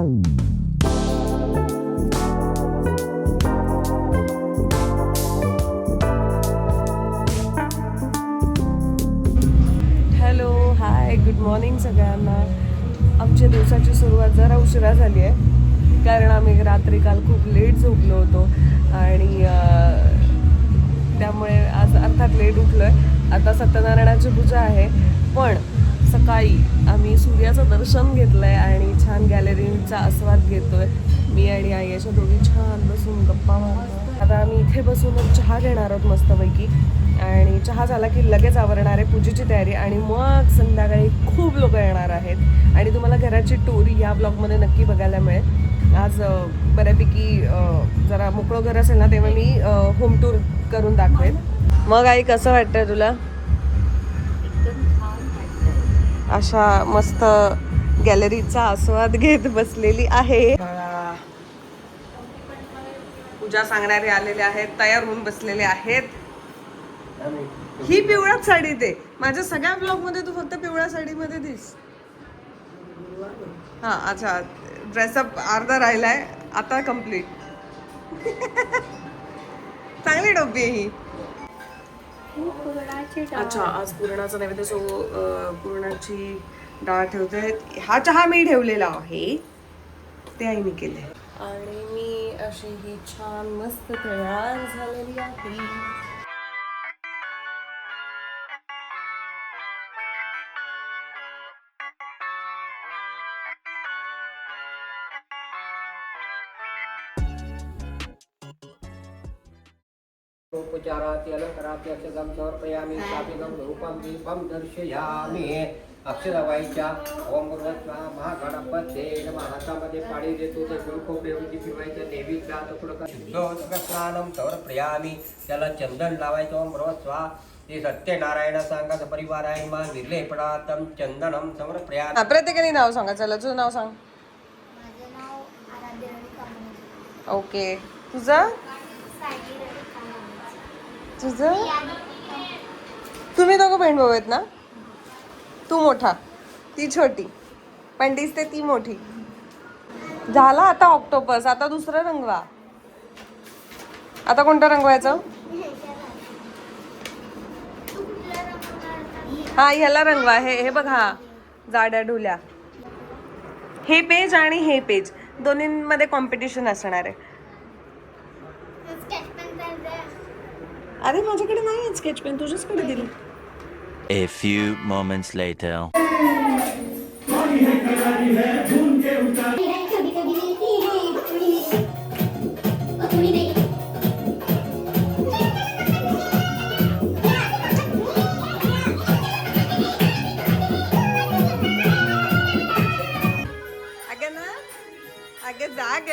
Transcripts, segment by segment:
Hello, हाय, good morning सगळ्यांना. आमच्या दिवसाची सुरुवात जरा उशिरा झाली आहे कारण आम्ही रात्री काल खूप लेट झोपलो होतो आणि त्यामुळे आज अर्थात लेट उठलो आहे. आता सत्यनारायणाची पूजा आहे, पण सकाळी आम्ही सूर्याचं दर्शन घेतलं आहे आणि छान गॅलरीचा आस्वाद घेतो आहे. मी आणि आई अशा दोघी छान बसून गप्पा मारतो. आता आम्ही इथे बसून चहा घेणार आहोत मस्तपैकी आणि चहा झाला की लगेच आवरणार आहे पूजेची तयारी आणि मग संध्याकाळी खूप लोक येणार आहेत आणि तुम्हाला घराची टूर या ब्लॉगमध्ये नक्की बघायला मिळेल. आज बऱ्यापैकी जरा मोकळं घर असेल ना तेव्हा मी होम टूर करून दाखवेन. मग आई कसं वाटतंय तुला? अशा मस्त गॅलरीचा आस्वाद घेत बसलेली आहे. पूजा सांगणारे आलेले आहेत, तयार होऊन बसलेले आहेत. ही पिवळ्या साडी दे. माझ्या सगळ्या ब्लॉग मध्ये तू फक्त पिवळ्या साडीमध्ये दिस. हा, अच्छा, ड्रेसअप अर्धा राहिलाय आता कम्प्लीट. चांगली डब्बी आहे ही. अच्छा, आज पुरणाचा नैवेद्य, सो पुरणाची डाळ ठेवते. हा चहा मी ठेवलेला आहे, ते आईने केले आणि मी अशी ही छान मस्त तयार झालेली आहे. उपचारात् अलंकारात् अक्षतं समर्पयामि स्थापितं रूपं दीपं दर्शयामि. अक्षरवाईच्या ओम गुरुस्वा महागणपते नमः. हातामध्ये पाणी देतो, ते फुलकोपऱ्यावरती फिरवायचं, नैवेद्यात थोडं स्नानं समर्पयामि. त्याला चंदन लावायचं. ओम गुरुस्वा. ते सत्यनारायण सांगाचं परिवार आहे मान विर्लेपणातं चंदनं समर्पयामि. प्रत्येकाने नाव सांगा. चला, तुझं नाव सांग. माझं नाव आराध्य रवी कांबळे. ओके, तुझं? तुझं? तुम्ही दोघं बहीण भाऊ आहेत ना? तू मोठा, ती छोटी, पण दिसते ती मोठी. झाला आता ऑक्टोपस. आता दुसरं रंगवा. आता कोणतं रंगवायचं? हा, ह्याला रंगवा. हे बघ, हा जाड्या ढोल्या. हे पेज आणि हे पेज दोन्हींमध्ये कॉम्पिटिशन असणार आहे. अरे माझ्याकडे नाही स्केच पेन, तुझ्याचकडे दिली. A few moments later. अगं ना, अगं जाग.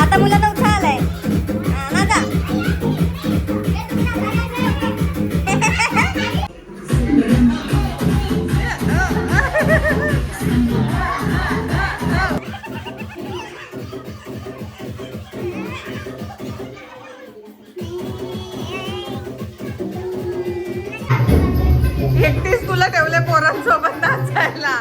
आता मुलांना उठा आलाय माझा. एकटीच तुला ठेवले पोरांसोबत नाचायला.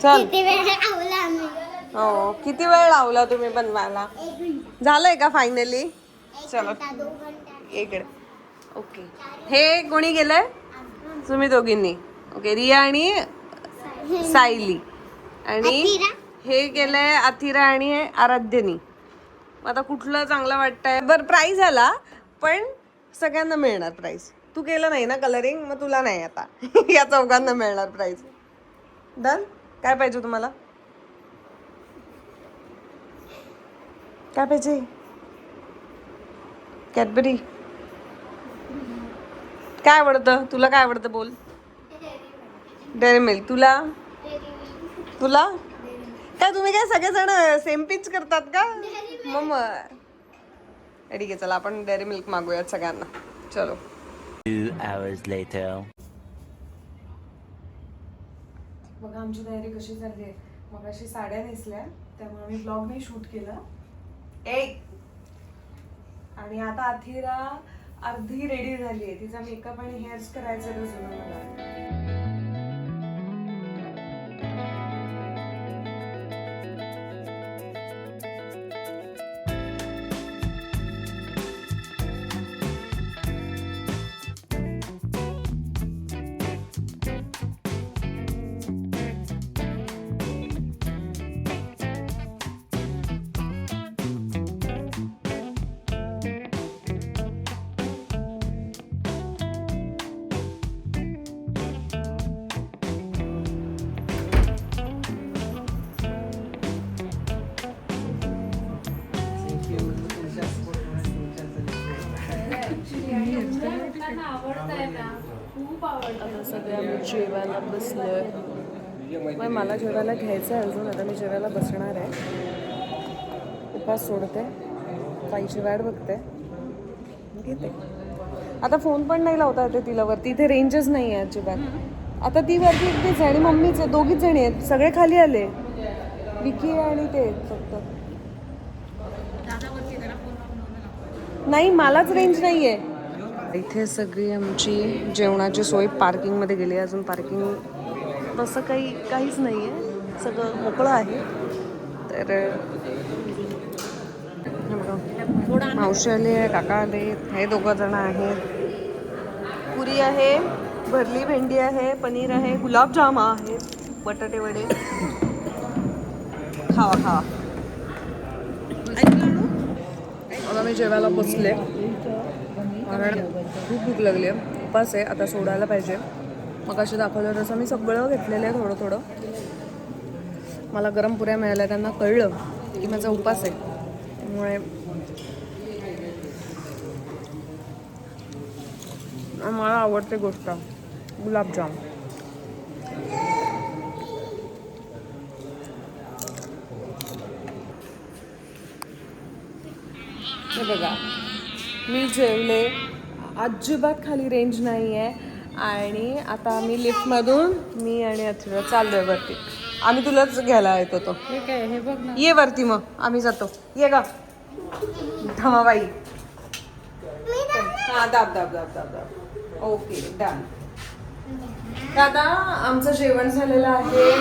चल. किती वेळ लावला आम्ही? हो किती वेळ लावला तुम्ही बनवायला? 1 घंटा. झालंय का फायनली? 1 चलो. घंटा 2 घंटा. इकडे. ओके. हे कोणी गेलंय? तुम्ही दोघींनी. ओके, रिया आणि सायली. आणि अथिरा. हे गेलंय अथिरा आणि आराध्यनी. आता कुठलं चांगलं वाटतंय? बरं प्राइज आला पण सगळ्यांना मिळणार प्राइज. तू केलं नाही ना कलरिंग, मग तुला नाही आता. या चौघांना मिळणार प्राइज. डन. काय पाहिजे तुम्हाला? काय पाहिजे? कॅडबरी. काय आवडतं तुला? काय आवडतं बोल. Dairy milk. तुला? तुला काय? तुम्ही काय सगळेजण सेम पिच करतात का? मग ठीक आहे, चला आपण डेअरी मिल्क मागूयात सगळ्यांना. चलो. 2 hours later. बघा आमची तयारी कशी चालली आहे. मग अशी साड्या नेसल्या त्यामुळे मी ब्लॉग नाही शूट केला. आणि आता अथिरा अर्धी रेडी झाली आहे. तिचा मेकअप आणि हेअर्स करायचं अजून मला. आता सगळे आम्ही जेवायला बसलोय. मग मला जेवायला घ्यायचं आहे अजून. आता मी जेवायला बसणार आहे. उपास सोडते, ताईची वाट बघते, घेते. आता फोन पण नाही लावता येते तिला वरती. इथे रेंजच नाही आहे अजिबात. आता ती वरती एकटीच आहे आणि मम्मीच आहे. दोघीच जणी आहेत. सगळे खाली आले. विकी आणि ते फक्त. नाही मलाच रेंज नाही आहे. इथे सगळी आमची जेवणाची सोय पार्किंगमध्ये गेली. अजून पार्किंग तसं काहीच नाही आहे. सगळं मोकळं आहे. तर मावशी आली आहे, काका आले, हे 2 जण आहेत. पुरी आहे, भरली भेंडी आहे, पनीर आहे, गुलाबजाम आहे, बटाटे वडे. खावा खावा. आता मी जेवायला बसले कारण खूप भूक लागली आहे. उपास आहे, आता सोडायला पाहिजे. मग असे दाखवलं तसं मी सगळं घेतलेलं आहे थोडं थोडं. मला गरम पुऱ्या मिळाल्या. त्यांना कळलं की माझा उपास आहे. त्यामुळे मला आवडते गोष्ट गुलाबजाम. हे बघा मी जेवले. अजिबात खाली रेंज नाही आहे. आणि आता आम्ही लिफ्टमधून मी आणि अथिरा चाललोय वरती. आम्ही तुलाच घ्यायला येत होतो. ये वरती मग आम्ही जातो. ये का धमाबाई. हा दाब दाब दाब दाब दाब. Okay done. दादा आमचं जेवण झालेलं आहे.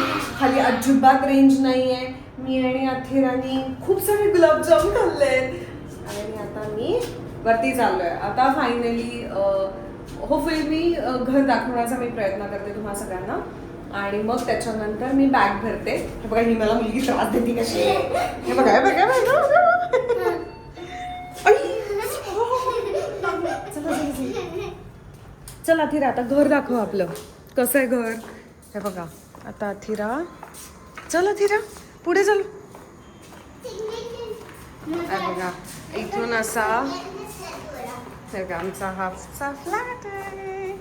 खाली अजिबात रेंज नाही आहे. मी आणि अथिरानी खूप सारे गुलाबजाम खाल्ले आणि आता मी वरती चाललोय. आता फायनली होपफुली मी घर दाखवण्याचा मी प्रयत्न करते तुम्हाला सगळ्यांना. आणि मग त्याच्यानंतर मी बॅग भरते. हे बघा ही मला मुलगी त्रास देते कशी. हे बघा हे बघा चल अथिरा आता घर दाखव आपलं कसं आहे घर. हे बघा आता अथिरा. चल अथिरा पुढे चल. हे बघा इथून असा हे बघा आमचा हाफचा फ्लॅट आहे.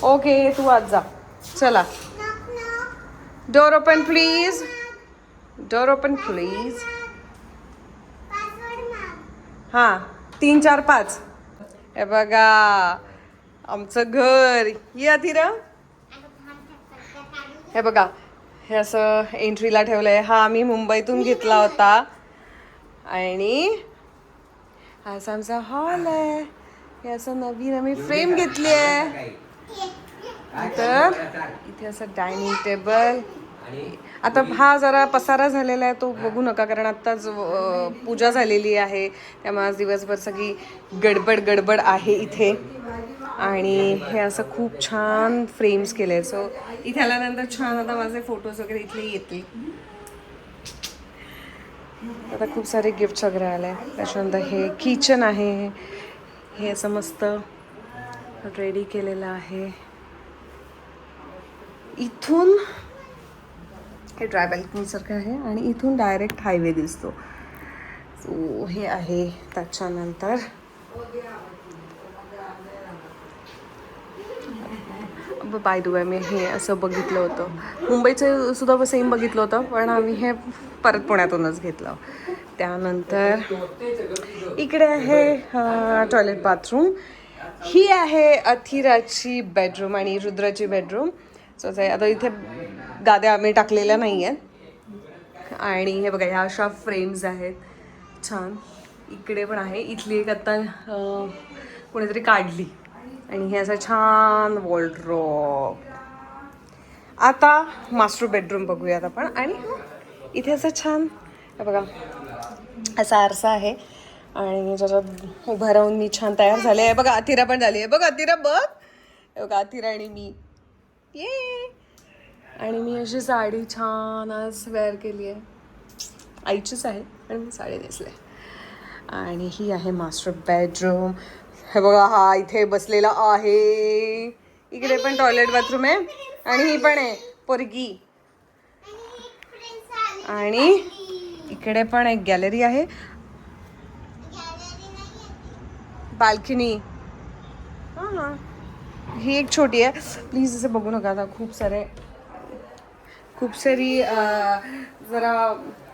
ओके तू आज जा. चला door open please. Door open please. हां 3 4 5. हे बघा आमचं घर. ये अथिरा. हे बघा हे असं एंट्रीला ठेवलंय. हा आम्ही मुंबईतून घेतला होता. आणि हा असा आमचा हॉल आहे. हे असं नवीन आम्ही फ्रेम घेतली आहे. तर इथे असं डायनिंग टेबल. आता हा जरा पसारा झालेला आहे तो बघू नका, कारण आत्ताच पूजा झालेली आहे, त्यामुळे आज दिवसभर सगळी गडबड आहे इथे. आणि हे असं खूप छान फ्रेम्स केले, सो इथे आल्यानंतर छान आता माझे फोटोज वगैरे इथले येतील. आता खूप सारे गिफ्ट्स वगैरे आले. त्याच्यानंतर हे किचन आहे, हे असं मस्त रेडी केलेलं आहे. इथून हे ड्राय बॅल्कनीसारखं आहे आणि इथून डायरेक्ट हायवे दिसतो. सो हे आहे. त्याच्यानंतर बाय द वे मी हे असं बघितलं होतं, मुंबईचं सुद्धा सेम बघितलं होतं, पण आम्ही हे परत पुण्यातूनच घेतलं. त्यानंतर इकडे आहे टॉयलेट बाथरूम. ही आहे अथिराची बेडरूम आणि रुद्राची बेडरूम. सो आता इथे गाद्या आम्ही टाकलेल्या नाही आहेत. आणि हे बघा ह्या अशा फ्रेम्स आहेत छान. इकडे पण आहे, इथली एक आत्ता कोणीतरी काढली. आणि हे असं छान वॉलड्रॉप. आता मास्टर बेडरूम बघूयात आपण. आणि इथे असं छान हे बघा असा आरसा आहे आणि ज्याच्यात उभं राहून मी छान तयार झाले आहे. बघा अथिरा पण झाली आहे, बघा अथिरा बघ, हे बघा अथिरा आणि मी ये. आणि मी अशी साडी छान आज वेअर केली आहे, आईचीच आहे आणि मी साडी नेसले. आणि ही आहे मास्टर बेडरूम. हे बघा हा इथे बसलेला आहे. इकडे पण टॉयलेट बाथरूम आहे आणि ही पण आहे पोरगी. आणि इकडे पण एक गॅलरी आहे, बाल्कनी. हां ही एक छोटी आहे. प्लीज असं बघू नका, आता खूप सारी जरा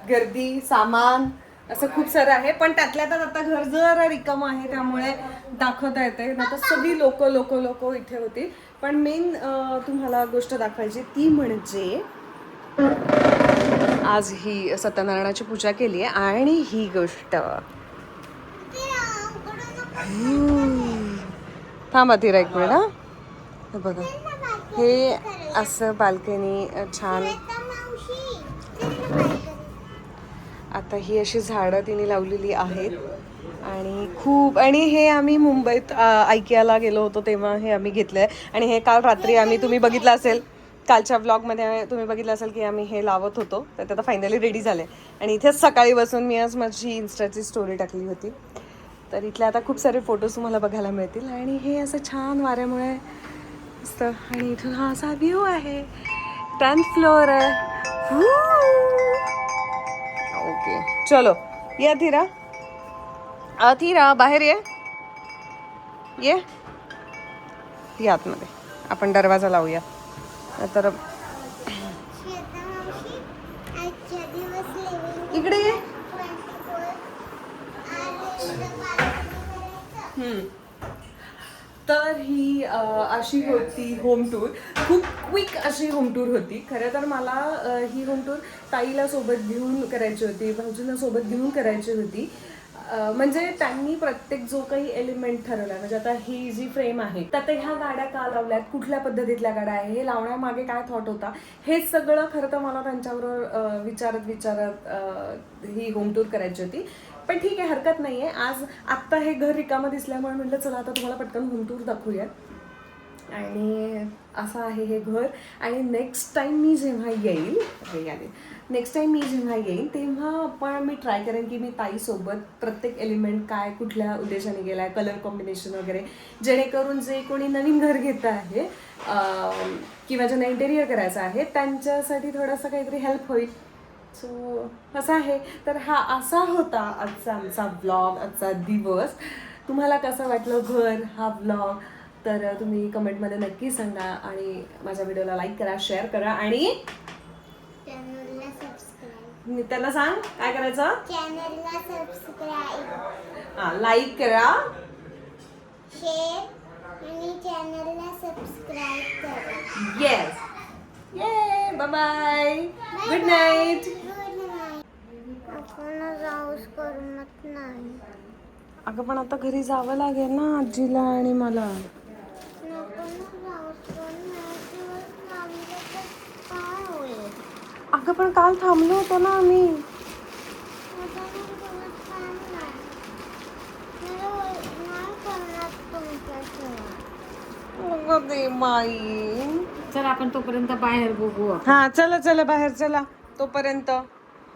गर्दी सामान असं खूप सारं आहे. पण त्यातल्या त्यात आता घर जरा रिकामं आहे त्यामुळे दाखवता येते. आता सगळी लोक इथे होती. पण मेन तुम्हाला गोष्ट दाखवायची ती म्हणजे आज ही सत्यनारायणाची पूजा केली आहे. आणि ही गोष्ट थांबा तिरा एक मिनिट. हा बघा हे असं बाल्कनी छान. आता ही अशी झाडं तिने लावलेली आहेत आणि हे आम्ही मुंबईत आयकियाला गेलो होतो तेव्हा हे आम्ही घेतलं आहे. आणि हे काल रात्री तुम्ही बघितलं असेल, कालच्या व्लॉगमध्ये तुम्ही बघितलं असेल की आम्ही हे लावत होतो, तर ते आता फायनली रेडी झाले. आणि इथेच सकाळी बसून मी आज माझी इन्स्टाची स्टोरी टाकली होती. तर इथले आता खूप सारे फोटोज तुम्हाला बघायला मिळतील. आणि हे असं छान वाऱ्यामुळे मस्त. आणि इथून हा असा व्ह्यू आहे, 10th फ्लोअर आहे. ओके चलो ये अथिरा बाहेर ये आतमध्ये. आपण दरवाजा लावूया. तर इकडे ये. तर ही अशी होती होम टूर. खूप क्विक अशी होम टूर होती. खरं तर मला ही होम टूर ताईला सोबत घेऊन करायची होती, भाऊजीला सोबत घेऊन करायची होती. म्हणजे त्यांनी प्रत्येक जो काही एलिमेंट ठरवला, म्हणजे आता ही जी फ्रेम आहे त्यात ह्या गाड्या का लावल्यात, कुठल्या पद्धतीतल्या गाड्या आहे, हे लावण्यामागे काय थॉट होता, हे सगळं खरं तर मला त्यांच्याबरोबर विचारत ही होम टूर करायची होती. पण ठीक आहे, हरकत नाही आहे. आज आत्ता हे घर रिकामं दिसल्यामुळे म्हटलं चला आता तुम्हाला पटकन होम टूर दाखवूया. आणि असं आहे हे घर. आणि नेक्स्ट टाईम मी जेव्हा येईल तेव्हा मी ट्राय करेन की मी ताईसोबत प्रत्येक एलिमेंट काय कुठल्या उद्देशाने गेला आहे, कलर कॉम्बिनेशन वगैरे, जेणेकरून जे कोणी नवीन घर घेतं आहे किंवा ज्यांना इंटेरियर करायचं आहे त्यांच्यासाठी थोडंसं काहीतरी हेल्प होईल. सो असं आहे. तर हा असा होता आजचा आमचा ब्लॉग, आजचा दिवस. तुम्हाला कसं वाटलं घर हा ब्लॉग, तर तुम्ही कमेंटमध्ये नक्की सांगा. आणि माझ्या व्हिडिओला लाईक करा, शेअर करा आणि त्याला सांग काय करायचं. चॅनलला सबस्क्राईब, हां लाईक करा, शेअर आणि चॅनलला सबस्क्राईब करा. येस ये बाय बाय, गुड नाईट. आपण जाऊस करमत नाही. अगं पण आता घरी जावं लागेल ना आजीला आणि मला. नको ना जाऊस करमत. अगं पण काल थांबलो होतो ना आम्ही. आता मी बोलत काम नाही. मला नाही करणार तुमच्याशिवाय. अगं दे माई. चल आपण तोपर्यंत बाहेर बघू. हा चला चला बाहेर चला तोपर्यंत.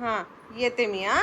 हा येते मी. हा